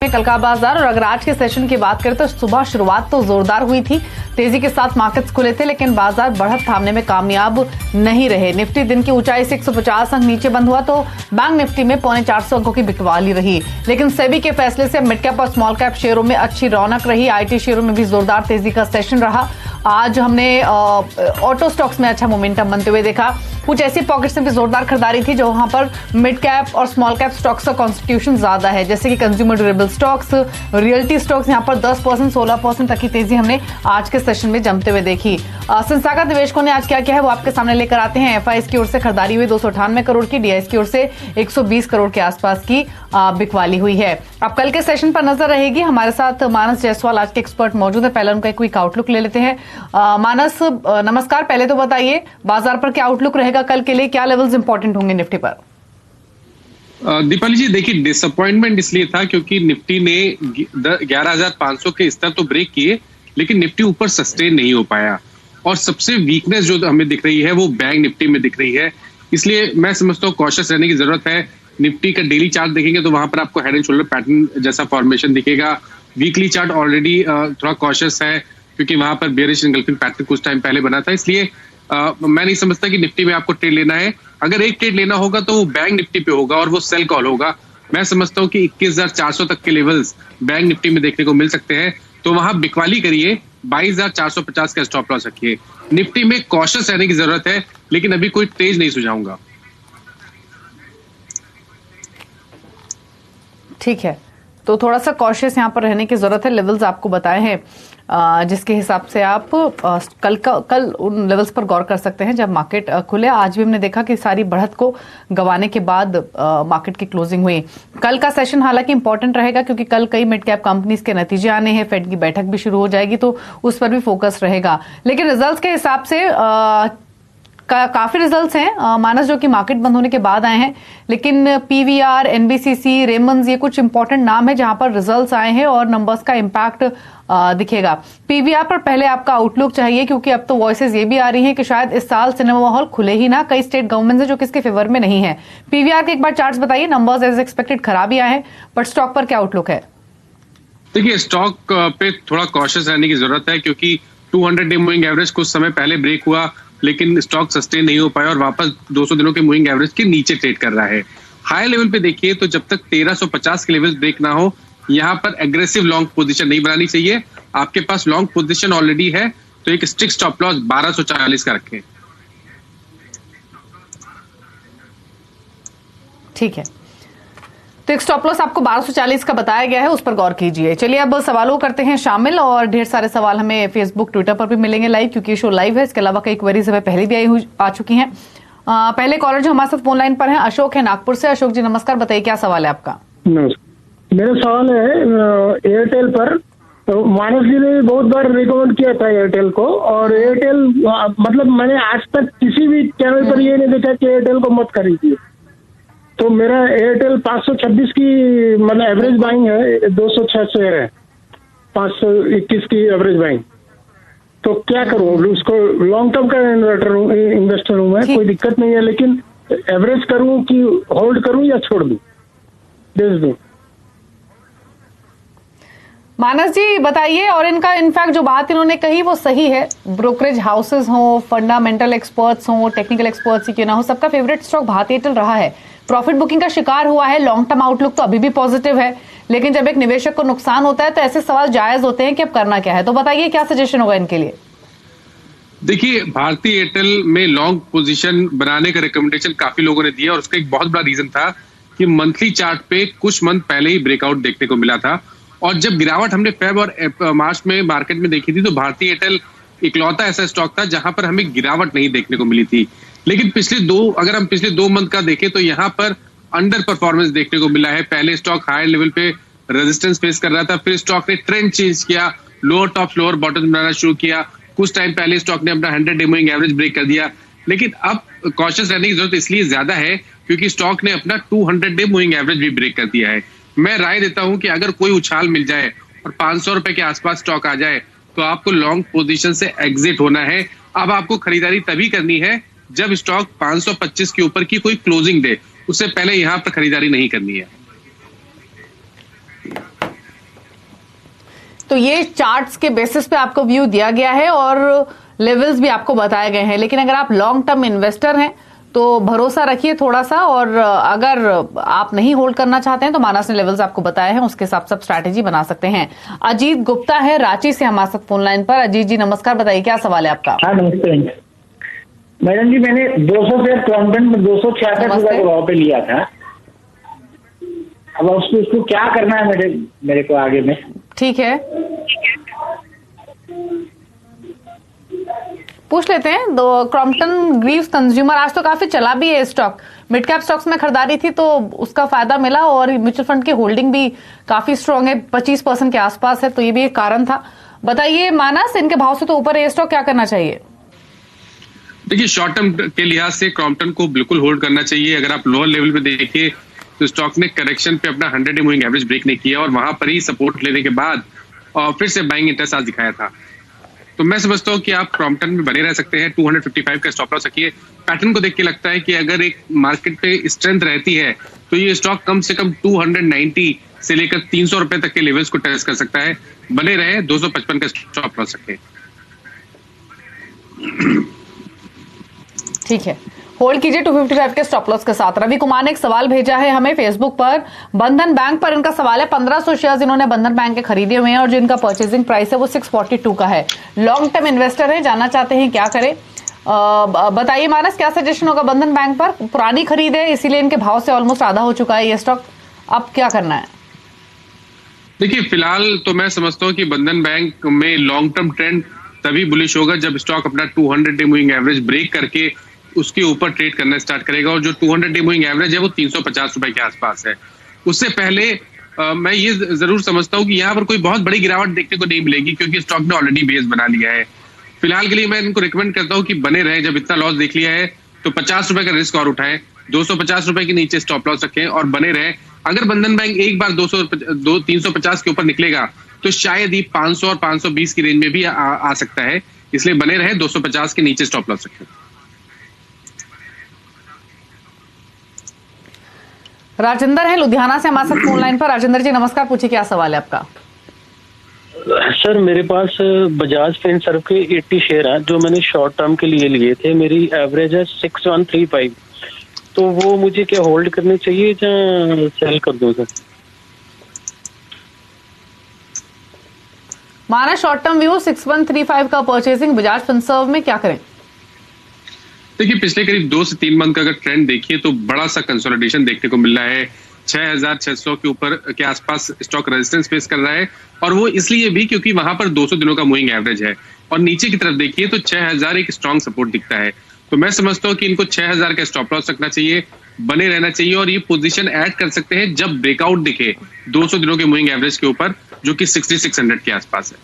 कल का बाजार और अगर आज के सेशन की बात करें तो सुबह शुरुआत तो जोरदार हुई थी, तेजी के साथ मार्केट्स खुले थे, लेकिन बाजार बढ़त थामने में कामयाब नहीं रहे। निफ्टी दिन की ऊंचाई से 150 अंक नीचे बंद हुआ तो बैंक निफ्टी में 450 अंकों की बिकवाली रही। लेकिन सेबी के फैसले से मिड कैप और स्मॉल कैप शेयरों में अच्छी रौनक रही। आईटी शेयरों में भी जोरदार तेजी का सेशन रहा। आज हमने ऑटो स्टॉक्स में अच्छा मोमेंटम बनते हुए देखा। कुछ ऐसी पॉकेट्स में भी जोरदार खरीदारी थी जहां पर मिड कैप और स्मॉल कैप स्टॉक्स का कॉन्स्टिट्यूशन ज्यादा है, जैसे कि consumer durable stocks, realty stocks. यहां पर 10%, 16% तक की तेजी हमने आज के सेशन में जमते हुए देखी। संस्थागत निवेशकों ने आज क्या किया है वो आपके सामने लेकर आते हैं। एफआईएस की ओर से खरीदारी हुई 298 करोड़ की, डीआईएस की ओर से 120 करोड़ के आसपास की बिकवाली हुई है। अब कल के सेशन पर नजर रहेगी। हमारे साथ मानस जायसवाल आज के एक्सपर्ट मौजूद है। पहले उनका एक क्विक आउटलुक ले लेते हैं। मानस नमस्कार, पहले तो बताइए बाजार पर क्या आउटलुक रहेगा कल के लिए, क्या लेवल्स इंपॉर्टेंट होंगे निफ्टी पर? दीपाली जी देखिए, डिसअपॉइंटमेंट इसलिए था क्योंकि निफ्टी ने 11,500 के स्तर तो ब्रेक किए, लेकिन निफ्टी ऊपर सस्टेन नहीं हो पाया। और सबसे वीकनेस जो हमें दिख रही है वो बैंक निफ्टी में दिख रही है। इसलिए मैं समझता हूँ कॉशियस रहने की जरूरत है। निफ्टी का डेली चार्ट देखेंगे तो वहां पर आपको हेड एंड शोल्डर पैटर्न जैसा फॉर्मेशन दिखेगा। वीकली चार्ट ऑलरेडी थोड़ा कॉशियस है क्योंकि वहां पर बेयरिश एंगल्फिंग पैटर्न कुछ टाइम पहले बना था। इसलिए मैं नहीं समझता कि निफ्टी में आपको ट्रेड लेना है। अगर एक ट्रेड लेना होगा तो वो बैंक निफ्टी पे होगा और वो सेल कॉल होगा। मैं समझता हूँ कि 21,400 तक के लेवल्स बैंक निफ्टी में देखने को मिल सकते हैं, तो वहां बिकवाली करिए। 22,450 का स्टॉप लॉस रखिए। निफ्टी में कॉशियस रहने की जरूरत है, लेकिन अभी कोई तेज नहीं सुझाऊंगा। ठीक है, तो थोड़ा सा कॉशियस यहाँ पर रहने की जरूरत है। लेवल्स आपको बताए हैं जिसके हिसाब से आप कल उन लेवल्स पर गौर कर सकते हैं जब मार्केट खुले। आज भी हमने देखा कि सारी बढ़त को गंवाने के बाद मार्केट की क्लोजिंग हुई। कल का सेशन हालांकि इंपॉर्टेंट रहेगा क्योंकि कल कई मिड कैप कंपनीज के नतीजे आने हैं, फेड की बैठक भी शुरू हो जाएगी, तो उस पर भी फोकस रहेगा। लेकिन रिजल्ट्स के हिसाब से काफी रिजल्ट्स हैं मानस, जो कि मार्केट बंद होने के बाद आए हैं, लेकिन पीवीआर, एनबीसीसी, रेमंड्स, ये कुछ इंपॉर्टेंट नाम है जहां पर रिजल्ट्स आए हैं और नंबर्स का इंपैक्ट दिखेगा। पीवीआर पर पहले आपका आउटलुक चाहिए क्योंकि अब तो वॉइसेस ये भी आ रही हैं कि शायद इस साल सिनेमा हॉल खुले ही ना। कई स्टेट गवर्नमेंट है जो किसके फेवर में नहीं है। पीवीआर के एक बार चार्ट्स बताइए। नंबर्स एज एक्सपेक्टेड खराब ही आए हैं, बट स्टॉक पर क्या आउटलुक है? देखिए, स्टॉक पे थोड़ा कॉशियस रहने की जरूरत है क्योंकि 200 डे मूविंग एवरेज कुछ समय पहले ब्रेक हुआ, लेकिन स्टॉक सस्टेन नहीं हो पाया और वापस 200 दिनों के मूविंग एवरेज के नीचे ट्रेड कर रहा है। हाई लेवल पे देखिए तो जब तक 1350 के लेवल ब्रेक ना हो, यहां पर एग्रेसिव लॉन्ग पोजीशन नहीं बनानी चाहिए। आपके पास लॉन्ग पोजीशन ऑलरेडी है तो एक स्ट्रिक्ट स्टॉप लॉस 1240 का रखें। ठीक है, तो एक स्टॉप लॉस आपको 1240 का बताया गया है, उस पर गौर कीजिए। चलिए अब सवालों करते हैं शामिल, और ढेर सारे सवाल हमें फेसबुक, ट्विटर पर भी मिलेंगे लाइव, क्योंकि शो लाइव है। इसके अलावा कई क्वेरीज हमें पहले भी आ चुकी हैं। पहले कॉलर जो हमारे साथ फोन लाइन पर हैं अशोक है नागपुर से। अशोक जी नमस्कार, बताइए क्या सवाल है आपका? मेरा सवाल है एयरटेल पर। तो मानस जी ने बहुत बार रिकमेंड किया था एयरटेल को, और एयरटेल मतलब मैंने आज तक किसी भी चैनल पर ये नहीं देखा कि एयरटेल को मत खरीदिए। तो मेरा एयरटेल 526 की मतलब एवरेज बाइंग है, 206 शेयर है, 521 की एवरेज बाइंग। तो क्या करूं? उसको लॉन्ग टर्म का इन्वेस्टर हूं मैं, कोई दिक्कत नहीं है, लेकिन एवरेज करूं कि होल्ड करूं या छोड़ दूं, बेच दूं? मानस जी बताइए। और इनका इनफैक्ट जो बात इन्होंने कही वो सही है। ब्रोकरेज हाउसेस हो, फंडामेंटल एक्सपर्ट्स हो, टेक्निकल एक्सपर्ट्स ही क्यों ना हो, सबका फेवरेट स्टॉक भारतीय एयरटेल रहा है। प्रॉफिट बुकिंग का शिकार हुआ है। लॉन्ग टर्म आउटलुक तो अभी भी पॉजिटिव है, लेकिन जब एक निवेशक को नुकसान होता है तो ऐसे सवाल जायज होते हैं कि अब करना क्या है। तो बताइए क्या सजेशन होगा इनके लिए? देखिए, भारतीय एयरटेल में लॉन्ग पोजीशन बनाने का रिकमेंडेशन काफी लोगों ने दिया और उसका एक बहुत बड़ा रीजन था कि मंथली चार्ट पे कुछ मंथ पहले ही ब्रेकआउट देखने को मिला था। और जब गिरावट हमने फेब और मार्च में मार्केट में देखी थी तो भारतीय एयरटेल इकलौता ऐसा स्टॉक था जहां पर हमें गिरावट नहीं देखने को मिली थी। लेकिन अगर हम पिछले 2 मंथ का देखें तो यहाँ पर अंडर परफॉर्मेंस देखने को मिला है। पहले स्टॉक हायर लेवल पे रेजिस्टेंस फेस कर रहा था, फिर स्टॉक ने ट्रेंड चेंज किया, लोअर टॉप लोअर बॉटम बनाना शुरू किया। कुछ टाइम पहले स्टॉक ने अपना 100 डे मूविंग एवरेज ब्रेक कर दिया। लेकिन अब कॉशियस रहने की जरूरत इसलिए ज्यादा है क्योंकि स्टॉक ने अपना 200 डे मूविंग एवरेज भी ब्रेक कर दिया है। मैं राय देता हूं कि अगर कोई उछाल मिल जाए और 500 रुपए के आसपास स्टॉक आ जाए तो आपको लॉन्ग पोजीशन से एग्जिट होना है। अब आपको खरीदारी तभी करनी है जब स्टॉक 525 के ऊपर की कोई क्लोजिंग दे, उससे पहले यहां पर खरीदारी नहीं करनी है। तो ये चार्ट्स के बेसिस पे आपको व्यू दिया गया है और लेवल्स भी आपको बताए गए हैं, लेकिन अगर आप लॉन्ग टर्म इन्वेस्टर हैं तो भरोसा रखिए थोड़ा सा, और अगर आप नहीं होल्ड करना चाहते हैं तो मानस ने लेवल्स आपको बताए हैं, उसके हिसाब से आप स्ट्रैटेजी बना सकते हैं। अजीत गुप्ता है रांची से हमारे साथ फोन लाइन पर। अजीत जी नमस्कार, बताइए क्या सवाल है आपका। हाँ नमस्ते मैडम जी, मैंने 200 शेयर क्रॉम्पटन में 266 रुपए के भाव पे लिया था। अब उसको क्या करना है मेरे को आगे में? ठीक है, पूछ लेते हैं। क्रॉम्पटन ग्रीव्स कंज्यूमर आज तो काफी चला भी है स्टॉक, मिड कैप स्टॉक्स में खरीदारी थी तो उसका फायदा मिला, और म्यूचुअल फंड की होल्डिंग भी काफी स्ट्रांग है, 25% के आसपास है, तो ये भी एक कारण था। बताइए मानस, इनके भाव से तो ऊपर है स्टॉक, क्या करना चाहिए? देखिए, शॉर्ट टर्म के लिहाज से क्रॉम्पटन को बिल्कुल होल्ड करना चाहिए। अगर आप लोअर लेवल पे देखिए तो स्टॉक ने करेक्शन पे अपना 100 डे मूविंग एवरेज ब्रेक नहीं किया और वहां पर ही सपोर्ट लेने के बाद फिर से बाइंग इंटरेस्ट आज दिखाया था। तो मैं समझता हूं कि आप क्रॉम्पटन में बने रह सकते हैं। 255 का स्टॉप लॉस रखिए। पैटर्न को देख के लगता है कि अगर एक मार्केट पे स्ट्रेंथ रहती है तो ये स्टॉक कम से कम 290 से लेकर 300 रुपए तक के लेवल्स को टेस्ट कर सकता है। बने रहे, 255 का स्टॉप लॉस रखें। ठीक है, होल्ड कीजिए 255 के स्टॉप लॉस के साथ। रवि कुमार ने एक सवाल भेजा है हमें फेसबुक पर, बंधन बैंक पर इनका सवाल है। 1500 शेयर्स इन्होंने बंधन बैंक के खरीदे हुए हैं और जो इनका परचेजिंग प्राइस है वो 642 का है। लॉन्ग टर्म इन्वेस्टर है, जानना चाहते हैं क्या करें। बताइए मानस, क्या सजेशन होगा बंधन बैंक पर? पुरानी खरीद है इसीलिए इनके भाव से ऑलमोस्ट आधा हो चुका है ये स्टॉक, अब क्या करना है? देखिए, फिलहाल तो मैं समझता हूँ कि बंधन बैंक में लॉन्ग टर्म ट्रेंड तभी बुलिश होगा जब स्टॉक अपना 200 डे मूविंग एवरेज ब्रेक करके उसके ऊपर ट्रेड करना स्टार्ट करेगा, और जो 200 डे मूविंग एवरेज है वो 350 रुपए के आसपास है। उससे पहले मैं ये जरूर समझता हूँ कि यहाँ पर कोई बहुत बड़ी गिरावट देखने को नहीं मिलेगी, क्योंकि स्टॉक ने ऑलरेडी बेस बना लिया है। फिलहाल के लिए मैं इनको रिकमेंड करता हूँ कि बने रहे। जब इतना लॉस देख लिया है तो 50 रुपए का रिस्क और उठाएं, 250 रुपए के नीचे स्टॉप लॉस रखें और बने रहे। अगर बंधन बैंक एक बार 350 के ऊपर निकलेगा तो शायद ही 500 और 520 की रेंज में भी आ सकता है, इसलिए बने रहे, 250 के नीचे स्टॉप लॉस रखें। राजेंद्र है लुधियाना से हमारे साथ फोन लाइन पर। राजेंद्र जी नमस्कार, पूछिए क्या सवाल है आपका। सर मेरे पास बजाज फिनसर्व के 80 शेयर हैं जो मैंने शॉर्ट टर्म के लिए लिए थे। मेरी एवरेज है 6135, तो वो मुझे क्या होल्ड करने चाहिए या सेल कर दूं सर? माना शॉर्ट टर्म व्यू 6135 का परचेजिंग बजाज फिनसर्व में, क्या करें? देखिए, पिछले करीब 2 से 3 मंथ का अगर ट्रेंड देखिए तो बड़ा सा कंसोलिडेशन देखने को मिल रहा है। 6600 के ऊपर के आसपास स्टॉक रेजिस्टेंस फेस कर रहा है, और वो इसलिए भी क्योंकि वहां पर 200 दिनों का मूविंग एवरेज है, और नीचे की तरफ देखिए तो 6000 एक स्ट्रॉन्ग सपोर्ट दिखता है। तो मैं समझता हूँ कि इनको 6000 का स्टॉप लॉस रखना चाहिए, बने रहना चाहिए, और ये पोजीशन ऐड कर सकते हैं जब ब्रेकआउट दिखे 200 दिनों के मूविंग एवरेज के ऊपर, जो कि 6600 के आसपास है।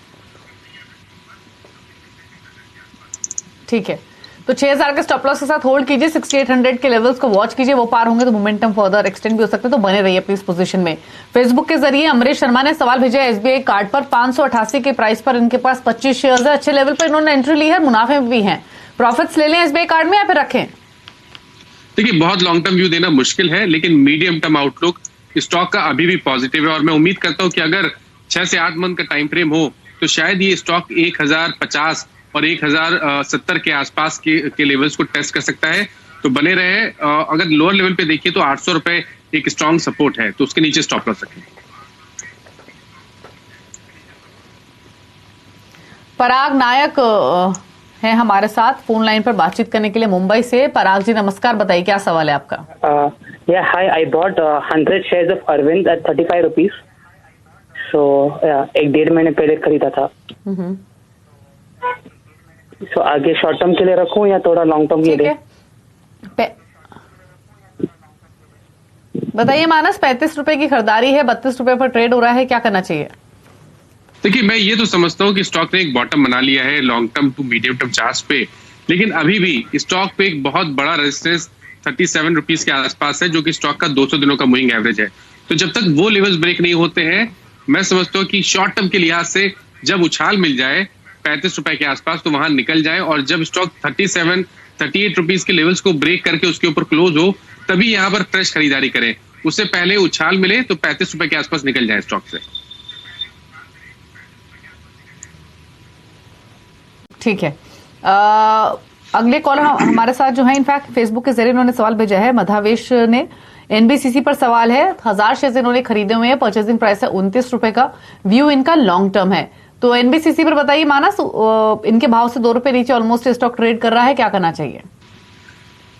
ठीक है, तो 6000 के स्टॉप लॉस के साथ होल्ड कीजिए, 6800 के लेवल्स को वॉच कीजिए, वो पार होंगे तो मोमेंटम फर्दर एक्सटेंड भी हो सकते हैं, तो बने रहिए अपनी इस पोजीशन में। फेसबुक के जरिए अमरीश शर्मा ने सवाल भेजा है एसबीआई कार्ड पर 588 के प्राइस पर इनके पास 25 शेयर्स है, अच्छे लेवल पर इन्होंने एंट्री ली है, मुनाफे में भी हैं। प्रॉफिट्स ले लें एसबीआई कार्ड में या फिर रखें? देखिए, बहुत लॉन्ग टर्म व्यू देना मुश्किल है, लेकिन मीडियम टर्म आउटलुक स्टॉक का अभी भी पॉजिटिव है, और मैं उम्मीद करता हूं कि अगर 6 से 8 मंथ का टाइम फ्रेम हो तो शायद ये स्टॉक 1050 और 1070 के आसपास के लेवल्स को टेस्ट कर सकता है। तो बने रहे। अगर लोअर लेवल पे देखिए तो 800 रुपए एक स्ट्रॉन्ग सपोर्ट है, तो उसके नीचे स्टॉप लॉस रखें। पराग नायक है हमारे साथ फोन लाइन पर बातचीत करने के लिए मुंबई से। पराग जी नमस्कार, बताइए क्या सवाल है आपका। Hi, I bought 100 shares of Arvind at 35 rupees. So 1-1.5 महीने पहले खरीदा था। सो आगे शॉर्ट टर्म के लिए रखूं या थोड़ा लॉन्ग टर्म के लिए? बताइए मानस, 35 रुपए की खरीदारी है, 32 रुपए पर ट्रेड हो रहा है, क्या करना चाहिए? देखिए, मैं ये तो समझता हूँ कि स्टॉक ने एक बॉटम बना लिया है long term to medium term charts पे, लेकिन अभी भी स्टॉक पे एक बहुत बड़ा रेजिस्टेंस 37 रुपीज के आसपास है, जो कि स्टॉक का 200 दिनों का मूविंग एवरेज है। तो जब तक वो लेवल्स ब्रेक नहीं होते हैं, मैं समझता हूँ कि शॉर्ट टर्म के लिहाज से जब उछाल मिल जाए 35 रुपए के आसपास तो वहां निकल जाए, और जब स्टॉक 38 रुपीज के लेवल्स को ब्रेक करके उसके ऊपर क्लोज हो तभी यहाँ पर फ्रेश खरीदारी करें। उससे पहले उछाल मिले तो 35 रुपए के आसपास निकल जाए स्टॉक से। ठीक है। अगले कॉलर हमारे साथ जो है, इनफैक्ट फेसबुक के जरिए उन्होंने सवाल भेजा है। मधावेश ने एनबीसीसी पर सवाल है। 1000 शेयर इन्होंने खरीदे हुए हैं, परचेजिंग प्राइस है 29 रुपए का, व्यू इनका लॉन्ग टर्म है। तो एनबीसीसी पर बताइए मानस, इनके भाव से 2 रुपए नीचे ऑलमोस्ट स्टॉक ट्रेड कर रहा है, क्या करना चाहिए?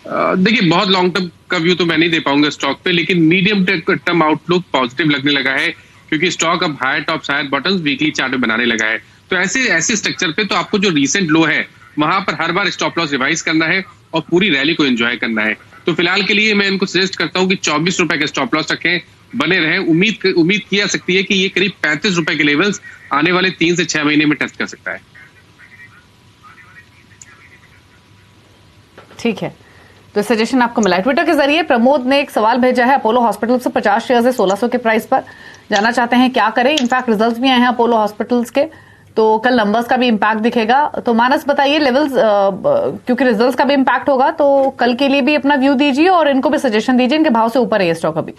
देखिए, बहुत लॉन्ग टर्म का व्यू तो मैं नहीं दे पाऊंगा स्टॉक पे, लेकिन मीडियम टर्म आउटलुक पॉजिटिव लगने लगा है, क्योंकि स्टॉक अब higher tops higher bottoms weekly chart में बनाने लगा है। तो ऐसे स्ट्रक्चर पे तो आपको जो रीसेंट लो है वहां पर हर बार स्टॉप लॉस रिवाइज करना है और पूरी रैली को एंजॉय करना है। तो फिलहाल के लिए मैं इनको सजेस्ट करता हूं कि 24 रुपए का स्टॉप लॉस रखें, बने रहें। उम्मीद की जा सकती है कि ये करीब 35 रुपए के लेवल्स आने वाले 3 से 6 महीने में टच कर सकता है। ठीक है, तो सजेशन आपको मिला है। ट्विटर के जरिए प्रमोद ने एक सवाल भेजा है। अपोलो हॉस्पिटल से 50 शेयर है 1600 के प्राइस पर, जानना चाहते हैं क्या करें। इनफैक्ट रिजल्ट्स भी आए हैं अपोलो हॉस्पिटल्स के, तो कल नंबर्स का भी इम्पैक्ट दिखेगा। तो मानस बताइए लेवल्स, क्योंकि रिजल्ट्स का भी इम्पैक्ट होगा, तो कल के लिए भी अपना व्यू दीजिए और इनको भी सजेशन दीजिए। इनके भाव से ऊपर है ये स्टॉक अभी।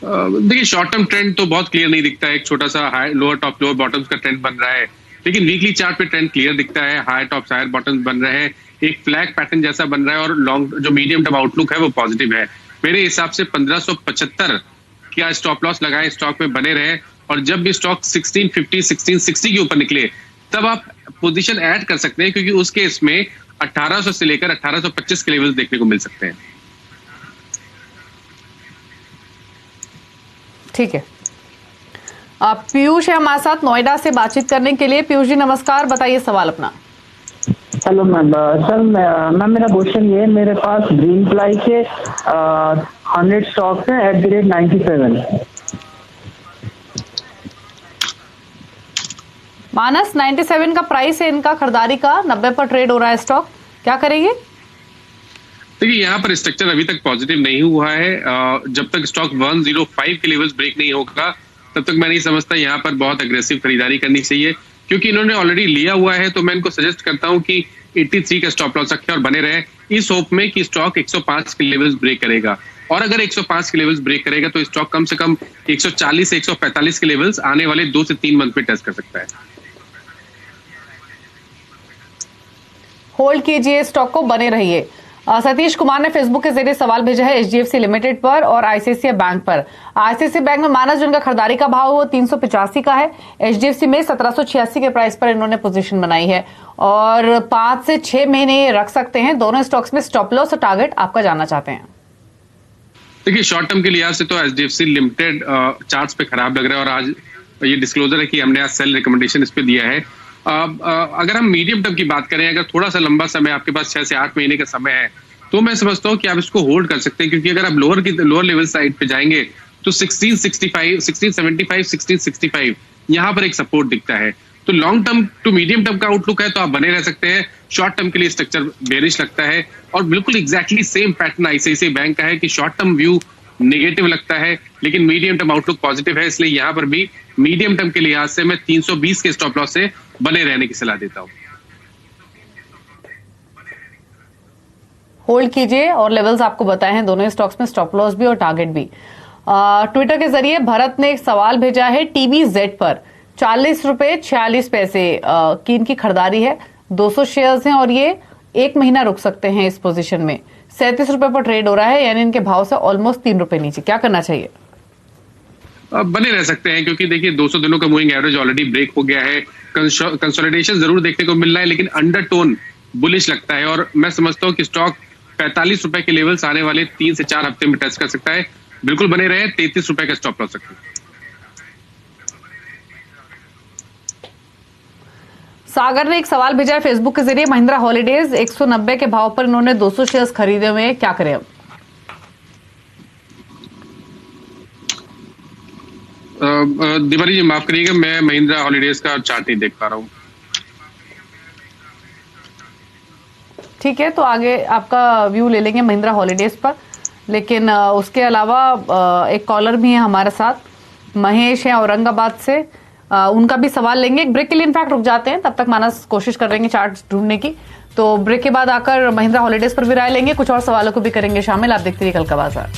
देखिए, शॉर्ट टर्म ट्रेंड तो बहुत क्लियर नहीं दिखता है। एक छोटा सा high lower top lower bottoms का ट्रेंड बन रहा है, लेकिन वीकली चार्ट पे ट्रेंड क्लियर दिखता है। हायर टॉप्स हायर बॉटम्स बन रहे हैं, एक फ्लैग पैटर्न जैसा बन रहा है, और लॉन्ग जो मीडियम टर्म आउटलुक है वो पॉजिटिव है। मेरे हिसाब से 1575 क्या स्टॉप लॉस लगाए, स्टॉक में बने रहे, और जब भी स्टॉक 1650 1660 के ऊपर निकले तब आप पोजीशन ऐड कर सकते हैं, क्योंकि उस केस में 1800 से लेकर 1825 के लेवल्स देखने को मिल सकते हैं। ठीक है, पीयूष है हमारे साथ नोएडा से बातचीत करने के लिए। पीयूष जी नमस्कार, बताइए सवाल अपना। हेलो मैम, सर मैम मेरा क्वेश्चन ये है, मेरे पास ग्रीन प्लाई के 100 स्टॉक्स है @97। मानस 97 का प्राइस है इनका, खरीदारी का 90 पर ट्रेड हो रहा है स्टॉक, क्या करेंगे? देखिए, यहाँ पर स्ट्रक्चर अभी तक पॉजिटिव नहीं हुआ है। जब तक स्टॉक 105 के लेवल्स ब्रेक नहीं होगा तब तक मैं नहीं समझता यहाँ पर बहुत अग्रेसिव खरीदारी करनी चाहिए, क्योंकि इन्होंने ऑलरेडी लिया हुआ है। तो मैं इनको सजेस्ट करता हूँ कि 83 का स्टॉप लॉस रखें और बने रहे, इस होप में कि स्टॉक 105 के लेवल्स ब्रेक करेगा। और अगर 105 के लेवल्स ब्रेक करेगा तो स्टॉक कम से कम 140 से 145 के लेवल्स आने वाले 2 से 3 मंथ में टच कर सकता है। होल्ड कीजिए स्टॉक को, बने रहिए। सतीश कुमार ने फेसबुक के जरिए सवाल भेजा है एचडीएफसी लिमिटेड पर और आईसीआईसीआई बैंक पर। आईसीआईसीआई बैंक में मानस जिनका खरीदारी का भाव वो 385 का है, एचडीएफसी में 1786 के प्राइस पर इन्होंने पोजीशन बनाई है और 5 से 6 महीने रख सकते हैं। दोनों स्टॉक्स में स्टॉप लॉस और टारगेट आपका जानना चाहते हैं। देखिए, शॉर्ट टर्म के लिहाज से तो एचडीएफसी लिमिटेड चार्ट्स पे खराब लग रहा है, और आज ये डिस्क्लोजर है कि हमने आज सेल रिकमेंडेशन इस पे दिया है। अगर हम मीडियम टर्म की बात करें, अगर थोड़ा सा लंबा समय आपके पास 6 से 8 महीने का समय है, तो मैं समझता हूँ कि आप इसको होल्ड कर सकते हैं, क्योंकि अगर आप लोअर लेवल साइड पे जाएंगे तो 1665, 1675, 1665 यहाँ पर एक सपोर्ट दिखता है। तो long term to medium term का आउटलुक है तो आप बने रह सकते हैं। शॉर्ट टर्म के लिए स्ट्रक्चर बेरिश लगता है, और बिल्कुल exactly same pattern ICICI bank का है कि शॉर्ट टर्म व्यू नेगेटिव लगता है, लेकिन मीडियम टर्म आउटलुक पॉजिटिव है। इसलिए यहाँ पर भी मीडियम टर्म के लिहाज से मैं 320 के स्टॉप लॉस से बने रहने की सलाह देता हूँ। होल्ड कीजिए, और लेवल्स आपको बताए हैं दोनों स्टॉक्स में, स्टॉप लॉस भी और टारगेट भी। ट्विटर के जरिए भरत ने एक सवाल भेजा है टीबीजेड पर 40 रुपए 46 पैसे की इनकी खरीदारी है, 200 शेयर्स हैं और ये 1 महीना रुक सकते हैं इस पोजीशन में। 37 रुपए पर ट्रेड हो रहा है, यानी इनके भाव से ऑलमोस्ट 3 रुपए नीचे, क्या करना चाहिए? बने रह सकते हैं, क्योंकि देखिए 200 दिनों का मूविंग एवरेज ऑलरेडी ब्रेक हो गया है। कंसोलिडेशन जरूर देखने को मिल रहा है, लेकिन अंडरटोन बुलिश लगता है, और मैं समझता हूं कि स्टॉक 45 रुपए के लेवल्स आने वाले 3 से 4 हफ्ते में टच कर सकता है। बिल्कुल बने रहे, 33 रुपए का स्टॉप लॉस रखें। सागर ने एक सवाल भेजा है फेसबुक के जरिए, महिंद्रा हॉलीडेज 190 के भाव पर इन्होंने 200 शेयर्स खरीदे हुए हैं, क्या करें अब? दिवाली जी माफ करिएगा, मैं महिंद्रा हॉलीडेज का चार्ट नहीं देख पा रहा हूँ। ठीक है, तो आगे आपका व्यू ले लेंगे महिंद्रा हॉलीडेज पर, लेकिन उसके अलावा एक कॉलर भी है हमारे साथ, महेश है औरंगाबाद से, उनका भी सवाल लेंगे। एक ब्रेक के लिए इनफैक्ट रुक जाते हैं, तब तक मानस कोशिश कर रहेंगे चार्ट ढूंढने की, तो ब्रेक के बाद आकर महिंद्रा हॉलीडेज पर भी राय लेंगे, कुछ और सवालों को भी करेंगे शामिल। आप देखते रहिए कल का बाजार।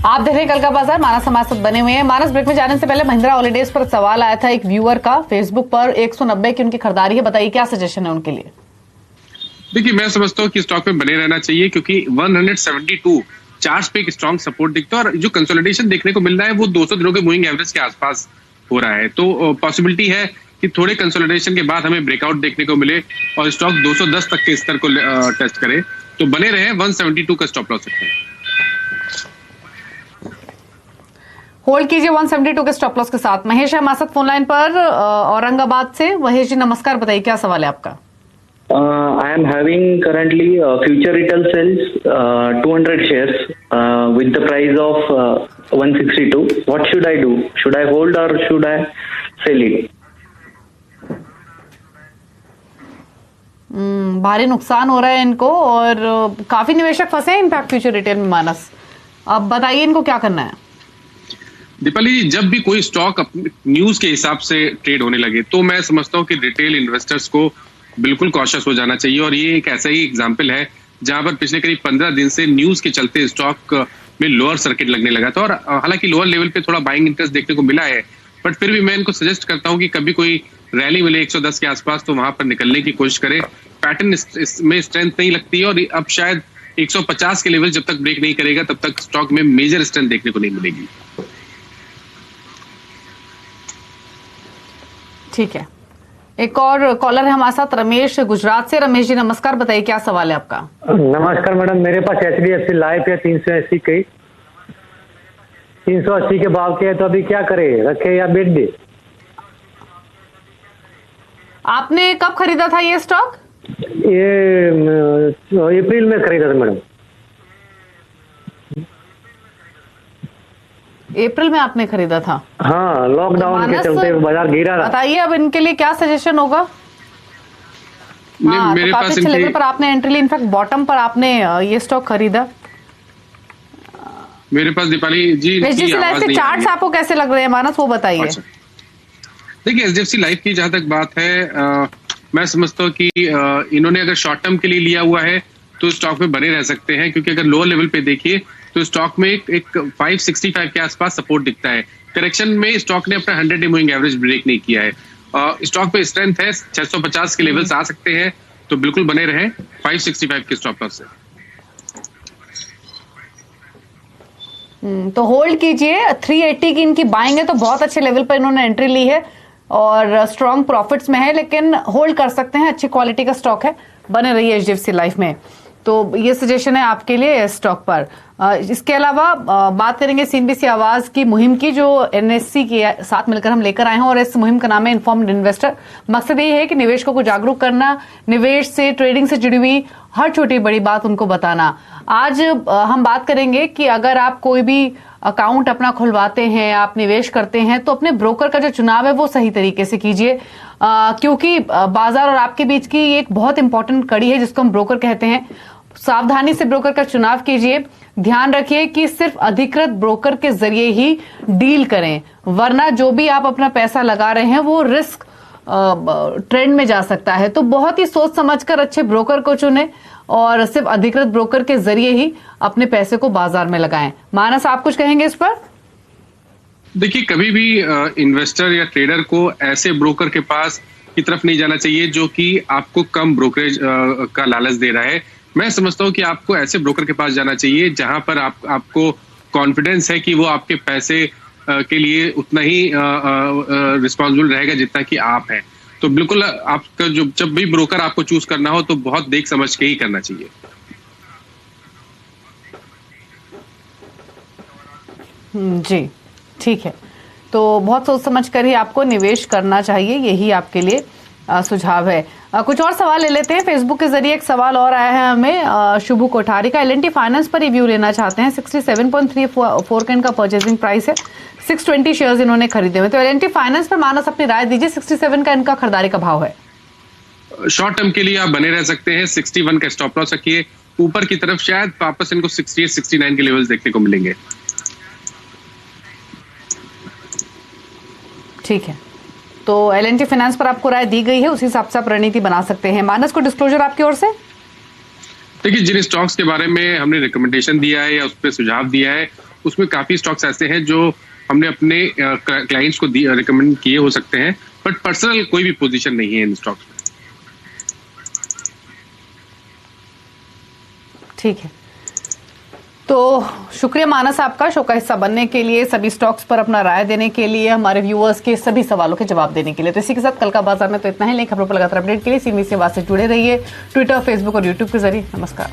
आप देख रहे हैं कल का बाजार, मानस हमारे साथ बने हुए हैं। मानस, ब्रेक में जाने से पहले महिंद्रा हॉलीडेज पर सवाल आया था एक व्यूअर का फेसबुक पर, 190 की उनकी खरीदारी है, बताइए क्या सजेशन है उनके लिए? देखिए, मैं समझता हूँ कि स्टॉक में बने रहना चाहिए क्योंकि 172 चार्ट पे एक स्ट्रॉन्ग सपोर्ट दिखता है और जो कंसोलिडेशन देखने को मिल रहा है वो 200 दिनों के मूविंग एवरेज के आसपास हो रहा है। तो पॉसिबिलिटी है कि थोड़े कंसोलिडेशन के बाद हमें ब्रेकआउट देखने को मिले और स्टॉक 210 तक के स्तर को टेस्ट करे। तो बने रहे, 172 का स्टॉप लॉस रखें। होल्ड कीजिए 172 के स्टॉप लॉस के साथ। महेश है हमारे साथ फोन लाइन पर औरंगाबाद से। महेश जी नमस्कार, बताइए क्या सवाल है आपका? I am having currently future retail sales 200 shares with the price of 162. What should I do? Should I hold or should I sell it? भारी नुकसान हो रहा है इनको और काफी निवेशक फंसे हैं इनफैक्ट फ्यूचर रिटेल में। मानस, अब बताइए इनको क्या करना है? दीपाली जी, जब भी कोई स्टॉक न्यूज के हिसाब से ट्रेड होने लगे तो मैं समझता हूँ कि रिटेल इन्वेस्टर्स को बिल्कुल कॉशियस हो जाना चाहिए। और ये एक ऐसा ही एग्जाम्पल है जहां पर पिछले करीब 15 दिन से न्यूज के चलते स्टॉक में लोअर सर्किट लगने लगा था और हालांकि लोअर लेवल पे थोड़ा बाइंग इंटरेस्ट देखने को मिला है, बट फिर भी मैं इनको सजेस्ट करता हूं कि कभी कोई रैली मिले 110 के आसपास तो वहां पर निकलने की कोशिश करें। पैटर्न इसमें स्ट्रेंथ नहीं लगती है और अब शायद 150 के लेवल जब तक ब्रेक नहीं करेगा तब तक स्टॉक में मेजर स्ट्रेंथ देखने को नहीं मिलेगी। ठीक है, एक और कॉलर है हमारे साथ, रमेश गुजरात से। रमेश जी नमस्कार, बताइए क्या सवाल है आपका? नमस्कार मैडम, मेरे पास HDFC लाइफ है 380 की, 380 के भाव के है, तो अभी क्या करे, रखे या बेच दे? आपने कब खरीदा था ये स्टॉक? ये अप्रैल में खरीदा था मैडम। अप्रैल में आपने खरीदा था? हाँ, लॉकडाउन के चलते बाजार गिरा रहा। बताइए अब इनके लिए क्या सजेशन होगा? हाँ, मेरे तो काफी पास अच्छे लेवल पर आपने एंट्री ली, इनफैक्ट बॉटम पर आपने ये स्टॉक खरीदा। मेरे पास दीपाली जी HDFC लाइफ के चार्ट्स आपको कैसे लग रहे हैं मानस, वो बताइए। अच्छा। देखिए, HDFC लाइफ की जहां तक बात है, मैं समझता हूँ कि इन्होंने अगर शॉर्ट टर्म के लिए लिया हुआ है तो स्टॉक में बने रह सकते हैं क्योंकि अगर लोअर लेवल पे देखिए तो स्टॉक में एक 565 के आसपास सपोर्ट दिखता है। करेक्शन में स्टॉक ने अपना 100 डे मूविंग एवरेज ब्रेक नहीं किया है। स्टॉक पे स्ट्रेंथ है, 650 के लेवल्स आ सकते हैं, तो बिल्कुल बने रहे 565 के स्टॉप लॉस से। तो होल्ड कीजिए, 380 की इनकी बाइंग है, तो बहुत अच्छे लेवल पर इन्होंने एंट्री ली है और स्ट्रॉन्ग प्रॉफिट्स में है, लेकिन होल्ड कर सकते हैं, अच्छी क्वालिटी का स्टॉक है, बने रहिए HDFC लाइफ में। तो ये सजेशन है आपके लिए स्टॉक पर। इसके अलावा बात करेंगे CNBC आवाज की मुहिम की, जो NSE के साथ मिलकर हम लेकर आए हैं और इस मुहिम का नाम है इन्फॉर्म्ड इन्वेस्टर। मकसद ये है कि निवेशकों को जागरूक करना, निवेश से ट्रेडिंग से जुड़ी हुई हर छोटी बड़ी बात उनको बताना। आज हम बात करेंगे कि अगर आप कोई भी अकाउंट अपना खुलवाते हैं, आप निवेश करते हैं, तो अपने ब्रोकर का जो चुनाव है वो सही तरीके से कीजिए, क्योंकि बाजार और आपके बीच की एक बहुत इंपॉर्टेंट कड़ी है जिसको हम ब्रोकर कहते हैं। सावधानी से ब्रोकर का चुनाव कीजिए, ध्यान रखिए कि सिर्फ अधिकृत ब्रोकर के जरिए ही डील करें, वरना जो भी आप अपना पैसा लगा रहे हैं वो रिस्क ट्रेंड में जा सकता है। तो बहुत ही सोच समझकर अच्छे ब्रोकर को चुनें और सिर्फ अधिकृत ब्रोकर के जरिए ही अपने पैसे को बाजार में लगाएं। मानस, आप कुछ कहेंगे इस पर? देखिए, कभी भी इन्वेस्टर या ट्रेडर को ऐसे ब्रोकर के पास की तरफ नहीं जाना चाहिए जो कि आपको कम ब्रोकरेज का लालच दे रहा है। मैं समझता हूं कि आपको ऐसे ब्रोकर के पास जाना चाहिए जहां पर आपको कॉन्फिडेंस है कि वो आपके पैसे के लिए उतना ही रिस्पॉन्सिबल रहेगा जितना कि आप हैं। तो बिल्कुल आपका जब भी ब्रोकर आपको चूज करना हो तो बहुत देख समझ के ही करना चाहिए। जी, ठीक है। तो बहुत सोच समझ कर ही आपको निवेश करना चाहिए, यही आपके लिए सुझाव है। कुछ और सवाल ले लेते हैं। फेसबुक के जरिए एक सवाल और आया है हमें, शुभू कोठारी का। L&T फाइनेंस पर रिव्यू लेना चाहते हैं। 67.34 का इनका परचेजिंग प्राइस है, 620 शेयर्स इन्होंने खरीदे हुए। तो L&T फाइनेंस पर मानस अपनी राय दीजिए, 67 का इनका खरीदारी का भाव है। शॉर्ट टर्म के लिए आप बने रह सकते हैं, 61 का स्टॉप लॉस रखिए। ऊपर की तरफ शायद वापस इनको 68, 69 के लेवल्स देखने को मिलेंगे। ठीक है, तो L&T फाइनेंस पर आपको राय दी गई है, उसी हिसाब से आप रणनीति बना सकते हैं। मानस, को डिस्क्लोजर आपकी ओर से? देखिए, जिन स्टॉक्स के बारे में हमने रिकमेंडेशन दिया है या उस पर सुझाव दिया है उसमें काफी स्टॉक्स ऐसे हैं जो हमने अपने क्लाइंट्स को रिकमेंड किए हो सकते हैं, बट पर्सनल कोई भी पोजीशन नहीं है इन स्टॉक्स में। ठीक है, तो शुक्रिया मानस आपका शो का हिस्सा बनने के लिए, सभी स्टॉक्स पर अपना राय देने के लिए, हमारे व्यूअर्स के सभी सवालों के जवाब देने के लिए। तो इसी के साथ कल का बाजार में तो इतना ही। खबरों पर लगातार अपडेट के लिए सीमी सेवा से जुड़े रहिए, ट्विटर, फेसबुक और यूट्यूब के जरिए। नमस्कार।